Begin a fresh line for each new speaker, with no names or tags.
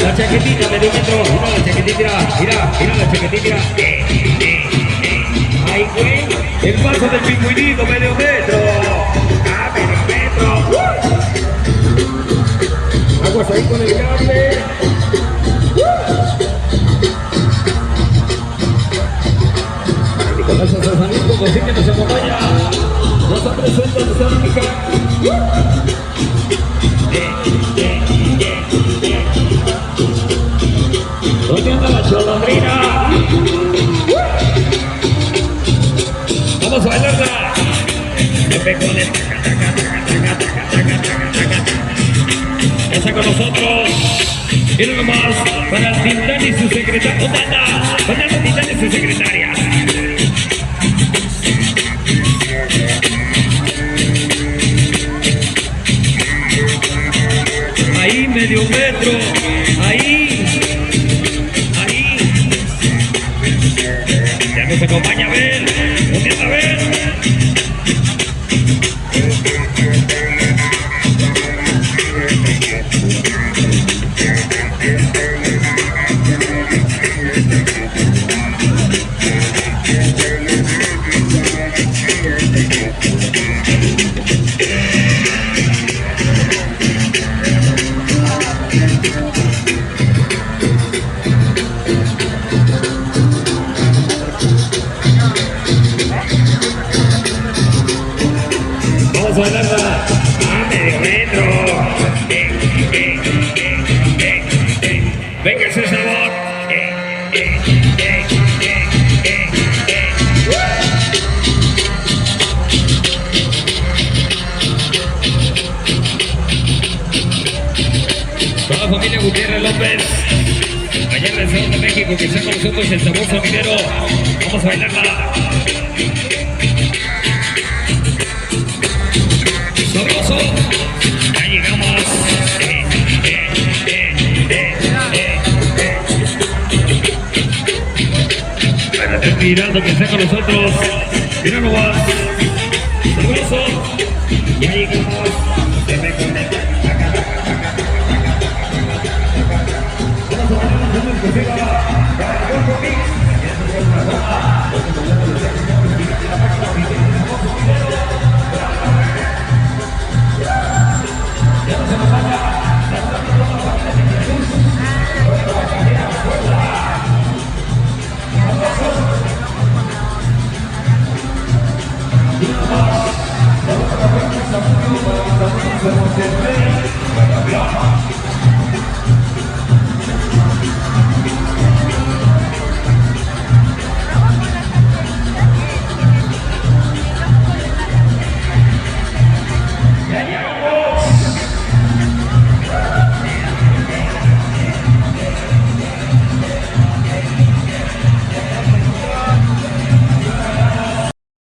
La chaquetita medio metro. Mira la chaquetita. Mira la chaquetita. Ay, güey. El paso del pingüinito medio metro. Ah, medio metro. Aguas ahí con el cable. Nicolás Sonido, consigue que nos acompaña. Nos presenta nuestra única. ¿Dónde anda la cholondrina? Vamos a bailarla. Pasa con nosotros. Y nada más para el Tintán y su secretaria. ¿Dónde anda? ¿Dónde anda el Tintán y su secretaria? Ahí medio metro. Ahí. Ya nos acompaña a ver. ¿Dónde anda a ver? Vamos a bailarla a medio metro. Venga ese sabor. Toda la familia Gutiérrez López, allá en el Estado de México, que está con nosotros el sabor sonidero. Vamos a bailarla. Sabroso. Ya llegamos. Espérate, Pirata, que está con nosotros. Mira nomás. Sabroso. Ya llegamos. Se me conecta.